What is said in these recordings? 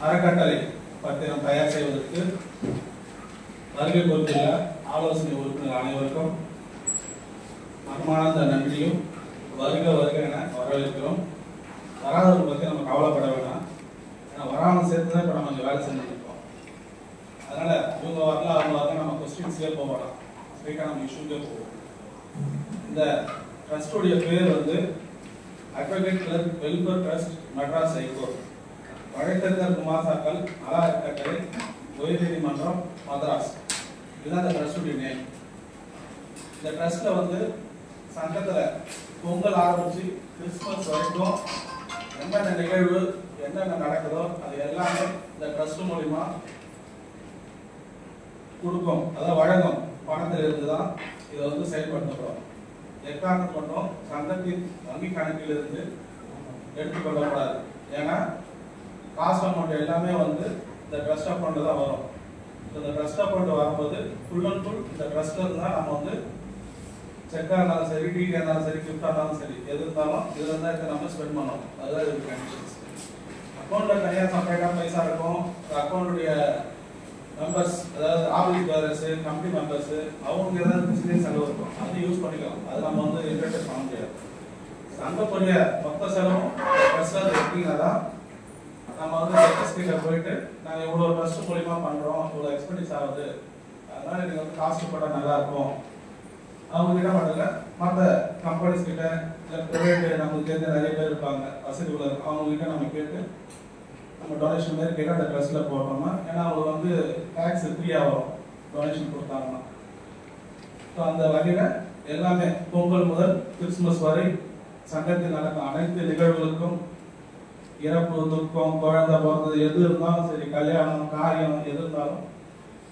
அறக்கட்டளை பத்திரம் தயார் செய்வதற்கு வருகை பொறுத்துள்ள ஆலோசனை உறுப்பினர் அனைவருக்கும் மனமார்ந்த நன்றியும் வருக வருக என வரவேற்கிறோம். வராதவரை பற்றி நம்ம கவலைப்பட வேண்டாம். ஏன்னா வராமல் சேர்த்து தான் இப்போ நம்ம இங்கே வேலை செஞ்சுட்டு இருக்கோம். அதனால இவங்க வரல அவங்க வரல நம்ம கொஸ்டின்ஸ்லேயே போகலாம், ஸ்ட்ரைட்டாக நம்ம இஷ்யூக்கே போவோம். இந்த ட்ரஸ்டுடைய பேர் வந்து advocate clerk welfare trust Madras high court, வழக்கறிஞர் குமாசாக்கள் நல அறக்கட்டளை உயர்நீதிமன்றம் மதராஸ், இதுதான் இந்த ட்ரஸ்டுடைய நேம். இந்த ட்ரஸ்ட்ல வந்து சங்கத்துல பொங்கல் ஆரம்பிச்சு கிறிஸ்துமஸ் வரைக்கும் என்னென்ன நிகழ்வு என்னென்ன நடக்குதோ அது எல்லாமே இந்த ட்ரஸ்ட் மூலியமா கொடுக்கும், அதாவது வழங்கும் பணத்தில் இருந்துதான் இதை வந்து செயல்படுத்தப்படும். எக்காரணம் கொண்டும் சங்கத்தின் வங்கி கணக்கில் இருந்து எடுத்துக்கொள்ளக்கூடாது. ஏன்னா காசு அமௌண்ட் எல்லாமே வந்து இந்த ட்ரஸ்ட் அக்கௌண்ட் தான் வரும். இந்த ட்ரஸ்ட் அக்கௌண்ட் வரும்போது ஃபுல் அண்ட் ஃபுல் இந்த ட்ரஸ்ட்ல இருந்தா நம்ம வந்து செக்காக இருந்தாலும் சரி, டிடி இருந்தாலும் சரி, கிஃப்டா இருந்தாலும் சரி, எது இருந்தாலும் இதுல இருந்தா இருக்க நம்ம ஸ்பெண்ட் பண்ணணும். அதுதான் இதுக்கு கண்டிஷன்ஸ். அக்கௌண்ட்ல தனியாக செப்பரேட்டா பைசா இருக்கும். அக்கௌண்ட்டுடைய மெம்பர்ஸ், அதாவது ஆபீஸ் பேரர்ஸ், கம்பெனி மெம்பர்ஸ், அவங்களுக்கு ஏதாவது பிசினஸ் செலவு இருக்கும், அது யூஸ் பண்ணிக்கலாம். அது நம்ம வந்து இன்டர்டெக்ட் பண்ண முடியாது. சங்கத்துடைய மொத்த செலவும் ட்ரஸ்ட்ல எடுத்தீங்கன்னா நம்ம வந்து ட்ரஸ்ட் கிட்ட போயிட்டு நாங்கள் இவ்வளோ ட்ரஸ்ட் மூலியமா பண்றோம், இவ்வளோ எக்ஸ்பென்டிஸ் ஆகுது, அதனால எனக்கு வந்து காஸ்ட் போட்டால் நல்லா இருக்கும். அவங்க கிட்ட மட்டும் மற்ற கம்பெனிஸ் கிட்ட இல்லை ப்ரைவேட் நமக்கு தெரிஞ்ச நிறைய பேர் இருப்பாங்க வசதி உள்ள, அவங்க கிட்ட நம்ம கேட்டு நம்ம டொனேஷன் மாதிரி கேட்டு அந்த ட்ரஸ்ட்ல போட்டோம்னா, ஏன்னா அவங்களுக்கு வந்து டேக்ஸ் ஃப்ரீயா வரும் டொனேஷன் கொடுத்தாங்கன்னா. ஸோ அந்த வகையில எல்லாமே பொங்கல் முதல் கிறிஸ்துமஸ் வரை சங்கத்தில் நடக்கும் அனைத்து நிகழ்வுகளுக்கும், இறப்பு, துக்கம், குழந்தை பிறந்தது எது இருந்தாலும் சரி, கல்யாணம், காரியம் எது இருந்தாலும்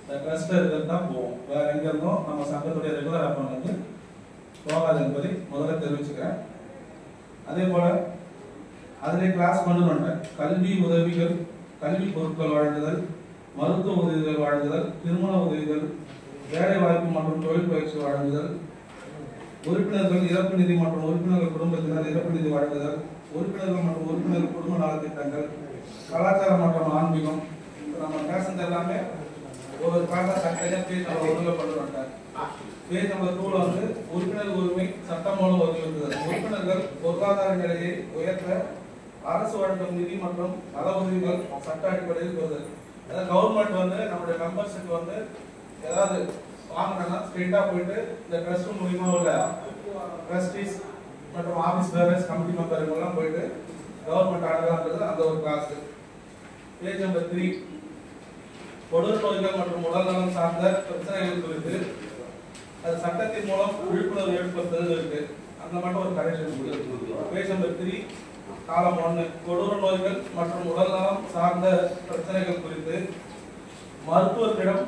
இந்த ட்ரஸ்ட்ல இருக்கிறது தான் போவோம். வேற எங்க இருந்தோம் நம்ம சங்கத்துடைய ரெகுலர் அக்கௌண்ட் வந்து போகாது என்பதை முதல்ல தெரிவிச்சுக்கிறேன். அதே போல அதிலே கிளாஸ் பண்ணுறோம். கல்வி உதவிகள், கல்வி பொருட்கள் வழங்குதல், மருத்துவ உதவிகள் வழங்குதல், திருமண உதவிகள், வேலை வாய்ப்பு மற்றும் தொழில் பயிற்சி வழங்குதல், உறுப்பினர்கள் இறப்பு நிதி மற்றும் உறுப்பினர்கள் குடும்பத்தினர் இறப்பு நிதி வழங்குதல், உறுப்பினர்கள் மற்றும் உறுப்பினர் குடும்ப நலத்திட்டங்கள், கலாச்சாரம் மற்றும் ஆன்மீகம். நம்ம பேசுறது எல்லாமே ஒரு பேஜ் நம்ம ஒழுங்கு பண்ணுறோம். பேஜ் நம்பர் 2ல வந்து உறுப்பினர் உரிமை சட்டம் மூலம் ஒதுக்குதல், உறுப்பினர்கள் பொருளாதார நிலையை உயர்த்த அரசு வழங்கும் நிதி மற்றும் நல உதவிகள் சட்ட அடிப்படையில் பெறுதல். அதாவது கவர்மெண்ட் வந்து நம்மளுடைய மெம்பர்ஸுக்கு வந்து ஏதாவது வாங்கினா ஸ்ட்ரெயிட்டா போயிட்டு இந்த ட்ரஸ்ட் மூலியமா உள்ள ட்ரஸ்டீஸ் மற்றும் ஆபீஸ் பேரர்ஸ், கமிட்டி மெம்பர் எல்லாம் போயிட்டு கவர்மெண்ட் அடங்கலான்றது அந்த ஒரு கிளாஸ். பேஜ் நம்பர் 3 கொடூர் நோய்கள் மற்றும் உடல்நலம் சார்ந்த பிரச்சனைகள் குறித்து அது சட்டத்தின் மூலம் விழிப்புணர்வு ஏற்படுத்துறது இருக்கு. அந்த மட்டும் ஒரு கரெக்ஷன். பேஜ் நம்பர் 3 காலம் 1 கொடூர நோய்கள் மற்றும் உடல்நலம் சார்ந்த பிரச்சனைகள் குறித்து மருத்துவத்திடம்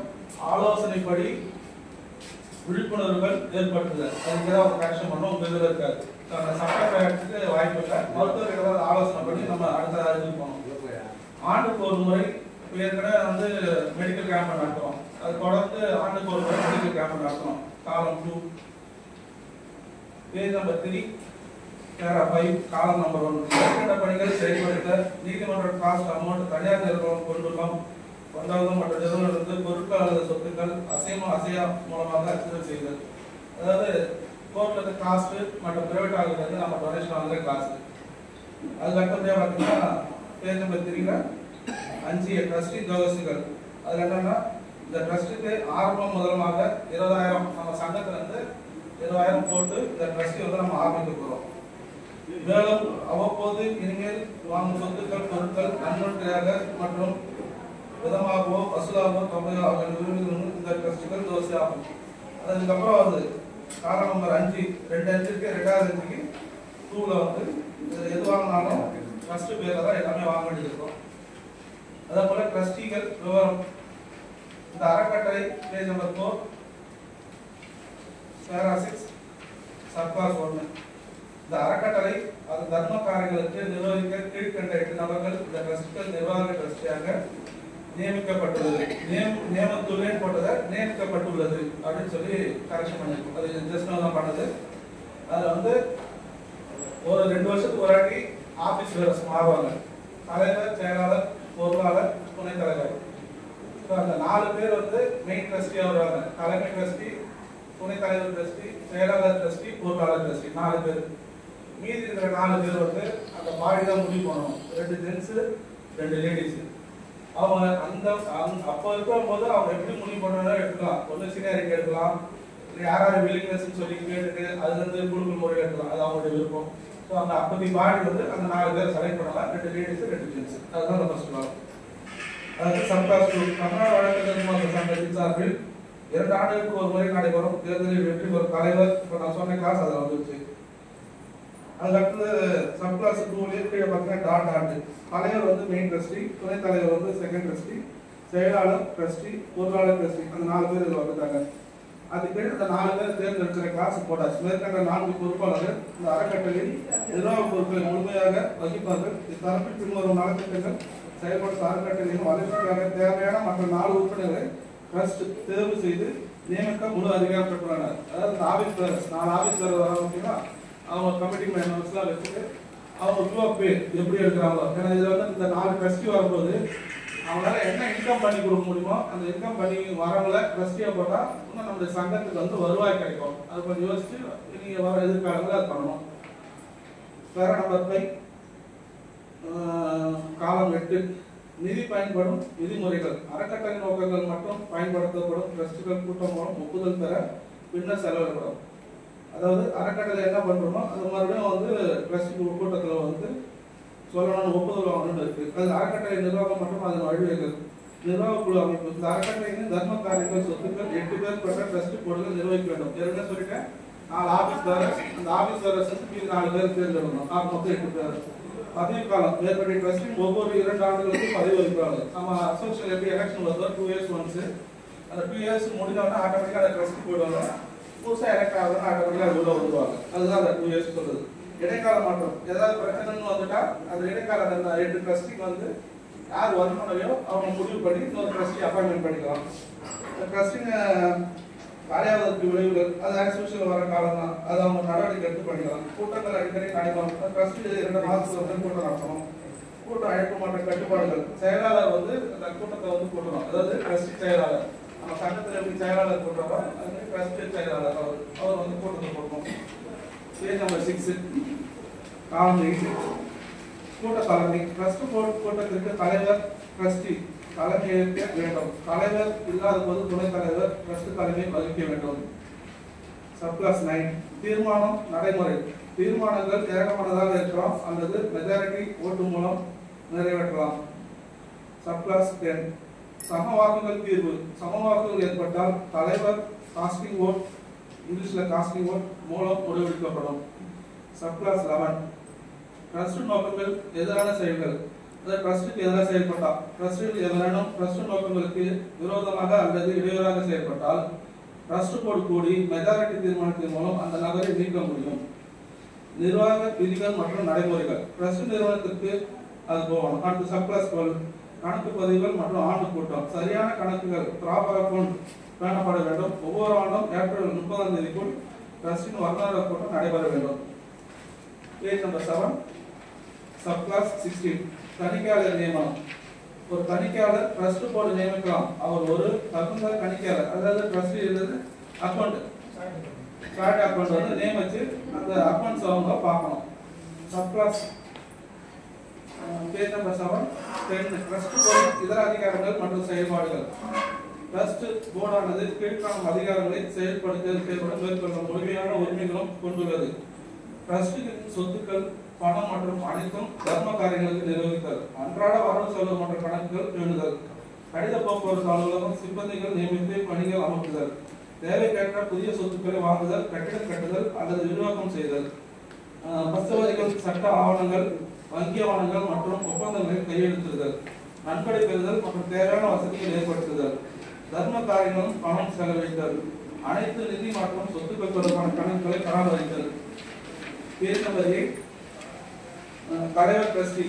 ஆலோசனைப்படி விழிப்புணர்வுகள் ஏற்படுத்துதல். அதுக்கு ஏதாவது ஒரு கரெக்ஷன் பண்ணணும். உங்க இதில் இருக்காது, சட்டத்துக்கு வாய்ப்பு இல்லை. மருத்துவர்கள் ஏதாவது ஆலோசனை பண்ணி நம்ம அடுத்த அறிவு போகணும். ஆண்டுக்கு ஒரு முறை ஏற்கனவே வந்து மெடிக்கல் கேம்ப் நடத்துறோம், அது தொடர்ந்து ஆண்டுக்கு ஒரு முறை மெடிக்கல் கேம்ப் நடத்தணும். காலம் 2 பேஜ் நம்பர் 3 பேரா 5 காலம் நம்பர் 1 மேற்கண்ட பணிகள் செயல்படுத்த நீதிமன்ற காஸ்ட் அமௌண்ட் தனியார் நிறுவனம் கொண்டுள்ளோம் கொண்டாவது மற்ற நிறுவனத்திலிருந்து பொருட்கள் அல்லது சொத்துக்கள் அசையா மூலமாக அச்சுறுத்தல் செய்தல். அதாவது கோர்ட்ல இருந்து காஸ்ட் மற்ற பிரைவேட் ஆளுநர் நம்ம டொனேஷன் வாங்குற காசு. அது அடுத்தபடியாக பார்த்தீங்கன்னா பேஜ் நம்பர் 3ல 5 ட்ரஸ்டி ஜோகசுகள். அதுல என்னன்னா இந்த ட்ரஸ்டுக்கு ஆரம்பம் முதலமாக 20,000 நம்ம சங்கத்துல இருந்து 20,000 போட்டு இந்த ட்ரஸ்டி வந்து நம்ம ஆரம்பிக்க போறோம். மேலும் அவ்வப்போது இனிமேல் வாங்கும் சொத்துக்கள், பொருட்கள் நன்கொடையாக மற்றும் விதமாகவோ வசூலாகவோ தொகையோ இந்த ட்ரஸ்டுகள் தோசை ஆகும். அதுக்கப்புறம் வந்து காலம் நம்பர் 5 2 இருக்கு, 2வது 2ல வந்து எது வாங்கினாலும் ட்ரஸ்ட் பேர்ல தான் எல்லாமே வாங்க வேண்டியது இருக்கும். அதே போல ட்ரஸ்டிகள் விவரம். இந்த அறக்கட்டளை பேஜ் நம்பர் 4 பேரா 6 சப்காஸ் 1. இந்த அறக்கட்டளை அது தர்ம காரியங்களுக்கு நிர்வகிக்க கீழ்கண்ட 8 நபர்கள் இந்த ட்ரஸ்ட்கள் நிர்வாக ட்ரஸ்டியாக நியமிக்கப்பட்டுள்ளது. நியமத்துள்ளே போட்டதை நியமிக்கப்பட்டுள்ளது அப்படின்னு சொல்லி கரெக்ஷன் பண்ணிருக்கோம். அது ஜஸ்ட் தான் பண்ணது. அதுல வந்து ஒரு 2 வருஷத்துக்கு ஒரு வாட்டி ஆபீஸ் வேர்ஸ் மாறுவாங்க. தலைவர், செயலாளர், பொருளாளர், துணைத் தலைவர். அந்த 4 பேர் வந்து மெயின் ட்ரஸ்டியா வருவாங்க. தலைமை ட்ரஸ்டி, துணைத் தலைவர் ட்ரஸ்டி, செயலாளர் ட்ரஸ்டி, பொருளாளர் ட்ரஸ்டி 4 பேர். மீதி இருக்கிற 4 பேர் வந்து அந்த பாடி தான் முடிவு பண்ணணும். 2 ஜென்ஸ் 2 லேடிஸ். அவங்க அந்த அப்போ இருக்கும் போது அவங்க எப்படி முடிவு பண்ணணும் எடுக்கலாம். ஒன்று சீனியாரிட்டி எடுக்கலாம், யாராவது வில்லிங்னஸ் சொல்லி கேட்டுட்டு அதுல இருந்து குழுக்கள் முறையில் எடுக்கலாம். அது அவங்களுடைய விருப்பம். ஸோ அந்த அப்படி பாடி வந்து அந்த 4 பேர் செலக்ட் பண்ணலாம். 2 லேடிஸ் 2 ஜென்ஸ். அதுதான் நம்ம சொல்லலாம். அதாவது சப்காஸ்ட் தமிழ்நாடு வழக்கறிஞர் சங்கத்தின் சார்பில் 2 ஆண்டுகளுக்கு ஒரு முறை நடைபெறும் தேர்தலில் வெற்றி பெறும் தலைவர். இப்போ நான் சொன்ன கிளாஸ் அதில் வந்துருச்சு. அதுக்கடுத்து சப் கிளாஸ் 2 கீழே பார்த்தீங்கன்னா டாட். தலைவர் வந்து மெயின் ட்ரஸ்டி, துணைத் தலைவர் வந்து செகண்ட் ட்ரஸ்டி, செயலாளர் ட்ரஸ்டி, பொருளாளர் ட்ரஸ்டி. அந்த 4 பேர் இதில் வந்துட்டாங்க. அதுக்கு இந்த 4 பேர் தேர்ந்தெடுக்கிற கிளாஸ் போட்டாச்சு. மேற்கண்ட 4 பொறுப்பாளர்கள் இந்த அறக்கட்டளையில் நிர்வாக பொறுப்பை முழுமையாக வகிப்பார்கள். இத்தரப்பில் பின்வரும் நலத்திட்டங்கள் செயல்படுத்த அறக்கட்டளையின் வளர்ச்சிக்காக தேவையான மற்ற 4 உறுப்பினர்களை ட்ரஸ்ட் தேர்வு செய்து நியமிக்க முழு அதிகாரம் பெற்றுள்ளனர். அதாவது இந்த ஆபீஸ் வேறு 4 ஆபீஸ் வேறு வர அப்படின்னா அவங்க கமிட்டி மெம்பர்ஸ்லாம் வச்சுட்டு அவங்க வியூ பே எப்படி எடுக்கிறாங்களோ. ஏன்னா இதில் வந்து இந்த 4 ட்ரஸ்டி வரும்போது அவங்களால என்ன இன்கம் பண்ணி கொடுக்க முடியுமோ அந்த இன்கம் பண்ணி வரவங்கள ட்ரஸ்டியாக போட்டால் இன்னும் நம்மளுடைய சங்கத்துக்கு வந்து வருவாய் கிடைக்கும். அது கொஞ்சம் யோசிச்சு நீங்கள் வர எதிர்காலங்களில் அது பண்ணணும். வேற நம்பர் 5 காலம் 8 நிதி பயன்படும் விதிமுறைகள். அறக்கட்டளை நோக்கங்கள் மட்டும் பயன்படுத்தப்படும் ட்ரஸ்டுகள் கூட்டம் மூலம் ஒப்புதல் பெற பின்னர் செலவிடப்படும். அதாவது அறக்கட்டளை என்ன பண்றோமோ அது மறுபடியும் வந்து ட்ரஸ்ட் கூட்டத்தில் வந்து சொல்லணும்னு ஒப்புதல் வாங்கணும்னு இருக்கு. அது அறக்கட்டளை நிர்வாகம் மற்றும் அதன் வழிவகைகள். நிர்வாக குழு அமைப்பு. இந்த அறக்கட்டளையின் தர்ம காரியங்கள் சொத்துக்கள் 8 பேர் கொண்ட ட்ரஸ்ட் போர்டுகள் நிர்வகிக்க வேண்டும். ஏற்கனவே சொல்லிட்டேன் 4 ஆபீஸ் வேரஸ். அந்த ஆபீஸ் வேரஸ் வந்து 4 பேர் தேர்ந்தெடுக்கணும். மொத்தம் 8 பேர். பதவி காலம் மேற்படி ட்ரஸ்டின் ஒவ்வொரு 2 ஆண்டுகளுக்கும் பதவி வகிப்பாங்க. நம்ம அசோசியேஷன் எப்படி எலெக்ஷன் வருதோ 2 இயர்ஸ் ஒன்ஸ். அந்த 2 இயர்ஸ் முடிஞ்சோன்னா ஆட்டோமேட்டிக்காக அந்த ட்ரஸ்ட் போயிடுவாங்க. புதுசாக எலெக்ட் ஆகுதுன்னா ஆட்டோமேட்டிக்காக உள்ள வருவாங்க. அதுதான் அந்த 2 இயர்ஸ் சொல்லுது. இடைக்கால மாற்றம் ஏதாவது பிரச்சனைன்னு வந்துட்டா அந்த இடைக்கால அந்த 8 ட்ரஸ்டிக்கு வந்து யார் வரணும்லையோ அவங்க முடிவு பண்ணி இன்னொரு ட்ரஸ்டி அப்பாயின்மெண்ட் பண்ணிக்கலாம். ட்ரஸ்டிங்க காரியாவதற்கு விளைவுகள் அது ஆக்சுவல் வர காலம் தான். அது அவங்க நடவடிக்கை எடுத்து பண்ணிக்கலாம். கூட்டங்கள் அடிக்கடி நடைபெறும். ட்ரஸ்ட் 2 மாதத்துக்கு வந்து கூட்டம் நடத்தணும். கூட்டம் அழைப்பு மற்ற கட்டுப்பாடுகள். செயலாளர் வந்து அந்த கூட்டத்தை வந்து கூட்டணும். அதாவது ட்ரஸ்டி செயலாளர் நம்ம சங்கத்தில் எப்படி செயலாளர் கூட்டுறோமோ அது மாதிரி ட்ரஸ்டி செயலாளர் அவர் வந்து கூட்டத்தை கூட்டணும். பேஜ் நம்பர் 6 காலம் 8 கூட்ட தலைமை. ட்ரஸ்ட் போர்டு கூட்டத்திற்கு தலைவர் ட்ரஸ்டி தலைமை ஏற்க வேண்டும். தலைவர் இல்லாத போது துணைத் தலைவர் ட்ரஸ்ட் தலைமை வகிக்க வேண்டும். சப்கிளாஸ் 9 தீர்மானம் நடைமுறை. தீர்மானங்கள் ஏகமனதாக இருக்கலாம் அல்லது மெஜாரிட்டி ஓட்டு மூலம் நிறைவேற்றலாம். சப்கிளாஸ் 10 சம வாக்குகள் தீர்வு. சம வாக்குகள் ஏற்பட்டால் தலைவர் காஸ்டிங் ஓட் இங்கிலீஷ்ல காஸ்டிங் ஓட் மூலம் முடிவெடுக்கப்படும். சப்கிளாஸ் 11 ட்ரஸ்ட் நோக்கங்கள் எதிரான செயல்கள். ட்ரஸ்டுக்கு எதிராக செயல்பட்டால் ட்ரஸ்டில் எவரேனும் ட்ரஸ்ட் நோக்கங்களுக்கு விரோதமாக அல்லது இடையூறாக செயல்பட்டால் ட்ரஸ்ட் போர்டு கூடி மெஜாரிட்டி தீர்மானத்தின் மூலம் அந்த நபரை நீக்க முடியும். நிர்வாக விதிகள் மற்றும் நடைமுறைகள். ட்ரஸ்ட் நிறுவனத்திற்கு அது போகணும். அடுத்து சப்கிளாஸ் 12 கணக்கு பதிவுகள் மற்றும் ஆண்டு கூட்டம். சரியான கணக்குகள் ப்ராப்பர் அக்கவுண்ட் பேணப்பட வேண்டும். ஒவ்வொரு ஆண்டும் ஏப்ரல் 30ஆம் தேதிக்குள் ட்ரஸ்டின் வருடாந்திர கூட்டம் நடைபெற வேண்டும். பேஜ் நம்பர் 7 சப்கிளாஸ் 16 தணிக்கையாளர் நியமனம். ஒரு தணிக்கையாளர் ட்ரஸ்ட் போர்டு நியமிக்கலாம். அவர் ஒரு தகுந்த தணிக்கையாளர் அதாவது ட்ரஸ்ட் இருந்தது அக்கௌண்ட் சார்ட் அக்கௌண்ட் வந்து நியமிச்சு அந்த அக்கௌண்ட்ஸ் அவங்க பார்க்கணும். Subclass page number 7 10 trust board இதர அதிகாரங்கள் மற்றும் செயல்பாடுகள். ட்ரஸ்ட் போர்டானது கீழ்காணும் அதிகாரங்களை செயல்பட மேற்கொள்ளும் முழுமையான உரிமைகளும் கொண்டுள்ளது. ட்ரஸ்டின் சொத்துக்கள் பணம் மற்றும் அனைத்தும் தர்ம காரியங்களுக்கு நிர்வகித்தல். அன்றாட வரவு செலவு மற்ற கணக்குகள் பேணுதல். கடித போக்குவரத்து அலுவலகம் சிப்பந்திகள் நியமித்து பணிகள் அமர்த்துதல். தேவைக்கேற்ற புதிய சொத்துக்களை வாங்குதல், கட்டிடம் கட்டுதல் அல்லது விரிவாக்கம் செய்தல். பசுவதிகள் சட்ட ஆவணங்கள், வங்கி ஆவணங்கள் மற்றும் ஒப்பந்தங்களை கையெழுத்திடுதல். நன்கொடை பெறுதல் மற்றும் தேவையான வசதிகள் ஏற்படுத்துதல். தர்ம காரியங்களும் பணம் செலவழித்தல். அனைத்து நிதி மற்றும் சொத்துக்கள் தொடர்பான கணக்குகளை பராமரித்தல். பேஜ் நம்பர் 8 தலைவர் ட்ரஸ்டி.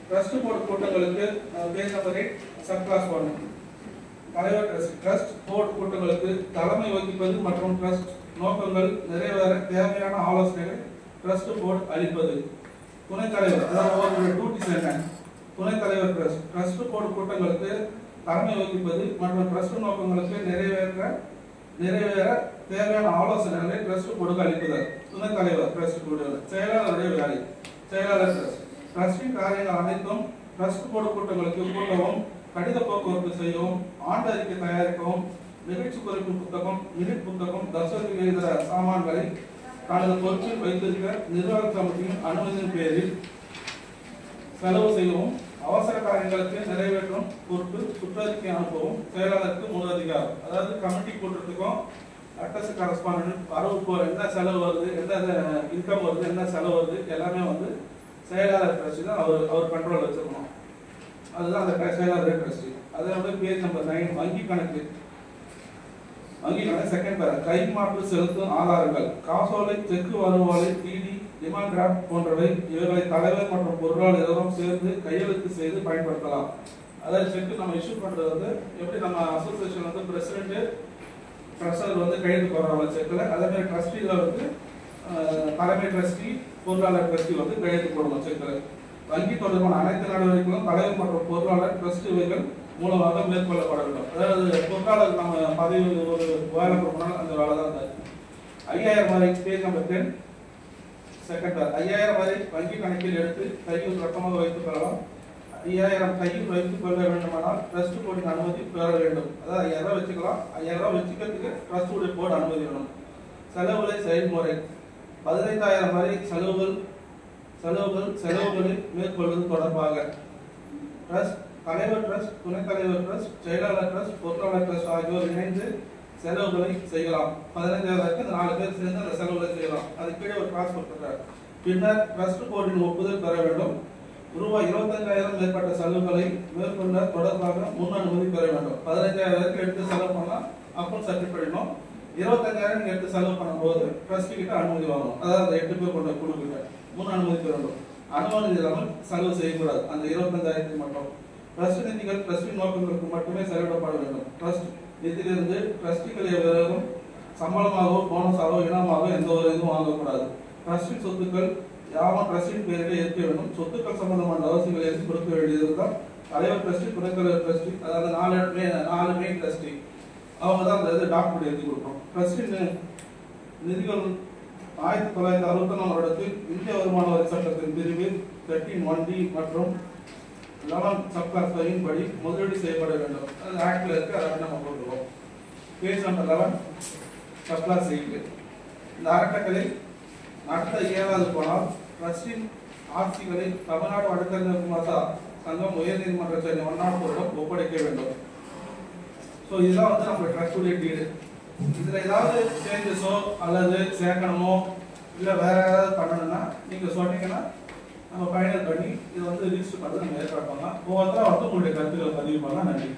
ட்ரஸ்ட் போர்டு கூட்டங்களுக்கு பேஜ் நம்பர் 8 சப்கிளாஸ் 1 தலைவர் ட்ரஸ்டி. ட்ரஸ்ட் போர்டு கூட்டங்களுக்கு தலைமை வகிப்பது மற்றும் ட்ரஸ்ட் நோக்கங்கள் நிறைவேற தேவையான ஆலோசனைகளை ட்ரஸ்ட் போர்டு அளிப்பது. துணைத் தலைவர், அதாவது அவர்களுடைய டியூட்டிஸ் என்ன? துணைத் தலைவர் ட்ரஸ்ட் போர்டு கூட்டங்களுக்கு தலைமை வகிப்பது மற்றும் ட்ரஸ்ட் நோக்கங்களுக்கு நிறைவேற தேவையான ஆலோசனைகளை ட்ரஸ்ட் போர்டுக்கு அளிப்பதல். துணைத் தலைவர் ட்ரஸ்ட் போர்டு. செயலாளருடைய வேலை. செயலாளர் ட்ரஸ்டின் காரியங்கள் அனைத்தும் ட்ரஸ்ட் போர்டு கூட்டங்களுக்கு கூட்டவும், கடித போக்குவரத்து செய்யவும், ஆண்டு அறிக்கை தயாரிக்கவும், நிகழ்ச்சி குறிப்பு புத்தகம், மினிட் புத்தகம், தசோதி இதர சாமான்களை தனது பொறுப்பில் வைத்திருக்க நிர்வாக கமிட்டியின் அனுமதியின் பேரில் செலவு செய்யவும், அவசர காரியங்களுக்கு நிறைவேற்றும் பொறுப்பு சுற்றறிக்கை அனுப்பவும் செயலாளருக்கு முழு அதிகாரம். அதாவது கமிட்டி கூட்டத்துக்கும் அட்டஸ் கரஸ்பாண்டன்ட் வரவு போற என்ன செலவு வருது, என்ன இன்கம் வருது, என்ன செலவு வருது எல்லாமே வந்து செயலாளர் ட்ரஸ்டி தான் அவர் கண்ட்ரோல் வச்சிருக்கணும். அதுதான் அந்த செயலாளர் ட்ரஸ்டி. அதே வந்து பேஜ் நம்பர் 9 வங்கி கணக்கு. வங்கி கணக்கு செகண்ட் பேரா. கைமாற்று செலுத்தும் ஆதாரங்கள், காசோலை, செக்கு வருவாலை, டிடி, டிமாண்ட் டிராஃப்ட் போன்றவை இவர்களை தலைவர் மற்றும் பொருளாளர் இருவரும் சேர்ந்து கையெழுத்து செய்து பயன்படுத்தலாம். அதாவது செக் நம்ம இஷ்யூ பண்றது வந்து எப்படி நம்ம அசோசியேஷன் வந்து பிரசிடென்ட் ட்ரெஷரர் வந்து கையெழுத்து போடுறாங்க செக்ல, அதே மாதிரி ட்ரஸ்டில வந்து தலைமை ட்ரஸ்டி, பொருளாளர் ட்ரஸ்டி வந்து கையெழுத்து போடணும் செக்ல. வங்கி தொடர்பான அனைத்து நடவடிக்கைகளும் தலைவர் மற்றும் பொருளாளர் ட்ரஸ்ட் இவைகள் மூலமாக மேற்கொள்ளப்பட வேண்டும். அதாவது பொருளாளர் நம்ம பதவி ஒரு வேலை கொடுக்கணும், அந்த வேலை தான் அது. 5000 வரை பேஜ் நம்பர் 10 செகண்ட் 5000 வரை வங்கி கணக்கில் எடுத்து கையில் ரொக்கமாக வைத்துக் கொள்ளலாம். 5000 கையில் வைத்துக் கொள்ள வேண்டுமானால் ட்ரஸ்ட் போர்டின் அனுமதி பெற வேண்டும். அதாவது 5000 ரூபாய் வச்சுக்கலாம். 5000 ரூபாய் வச்சுக்கிறதுக்கு ட்ரஸ்ட் போர்டு அனுமதி வேணும். செலவுகளை செயல்முறை 15000 வரை செலவுகளை மேற்கொள்வது தொடர்பாக ட்ரஸ்ட் தலைவர் ட்ரஸ்ட், துணைத் தலைவர் ட்ரஸ்ட், செயலாளர் ட்ரஸ்ட், பொருளாளர் ட்ரஸ்ட் ஆகியோர் இணைந்து செலவுகளை செய்யலாம். 15000 இந்த 4 பேர் சேர்ந்து அந்த செலவுகளை செய்யலாம். அது கீழே ஒரு காசு கொடுத்துட்டார். பின்னர் ட்ரஸ்ட் போர்டின் ஒப்புதல் பெற வேண்டும். ரூபாய் 25000 மேற்பட்ட செலவுகளை மேற்கொள்ள தொடர்பாக முன் அனுமதி பெற வேண்டும். 15000 எடுத்து செலவு பண்ணா அக்கௌண்ட் சப்மிட் பண்ணணும். 25000 எடுத்து செலவு பண்ணும்போது ட்ரஸ்டி கிட்ட அனுமதி வாங்கணும். அதாவது 8 பேர் கொண்ட குழு கிட்ட முன் அனுமதி பெற வேண்டும். அனுமதி இல்லாமல் செலவு செய்யக்கூடாது. அந்த 25000 மட்டும் ட்ரஸ்ட் நிதிகள் ட்ரஸ்டின் நோக்கங்களுக்கு மட்டுமே செலவிடப்பட வேண்டும். ட்ரஸ்ட் நிதியிலிருந்து ட்ரஸ்டிகள் எவரும் சம்பளமாகவோ போனஸாகவோ இனமாகவோ எந்த ஒரு இதுவும் வாங்கக்கூடாது. ட்ரஸ்டின் சொத்துக்கள் யாவும் ட்ரஸ்டின் பேரிலே ஏற்க வேண்டும். சொத்துக்கள் சம்பந்தமான அவசியங்களை எடுத்து கொடுக்க வேண்டியதுதான் தலைவர் ட்ரஸ்டி, துணைத் தலைவர் ட்ரஸ்டி, அதாவது 4 மெயின் ட்ரஸ்டி அவங்க தான் அந்த டாக்குமெண்ட் எழுதி கொடுக்கணும். ட்ரஸ்டின் நிதிகள் 1964 வருடத்தில் இந்திய வருமான வரி சட்டத்தின் பிரிவு 13(1)D மற்றும் 11 சப்கிளாஸ் 5 படி முதலீடு செய்யப்பட வேண்டும். அது ஆக்ட்ல இருக்கு, அதை நம்ம போட்டுருவோம். Page number 11 subclass 8. இந்த அறக்கட்டளை நடத்த இயலாது போனால் ட்ரஸ்டின் ஆட்சிகளை தமிழ்நாடு வழக்கறிஞர் சங்கம் உயர்நீதிமன்ற சென்னை 104 ஒப்படைக்க வேண்டும். ஸோ இதெல்லாம் வந்து நம்ம ட்ரஸ்டுடைய டீடு. இதில் ஏதாவது சேஞ்சஸோ அல்லது சேர்க்கணுமோ இல்லை வேற ஏதாவது பண்ணணும்னா நீங்கள் சொன்னீங்கன்னா நம்ம ஃபைனல் பண்ணி இதை வந்து ரிஜிஸ்டர் பண்ணுறது நம்ம ஏற்பாடு பண்ணலாம். ஒவ்வொருத்தரும் வந்து உங்களுடைய கருத்துக்களை பதிவு பண்ணலாம். நன்றி.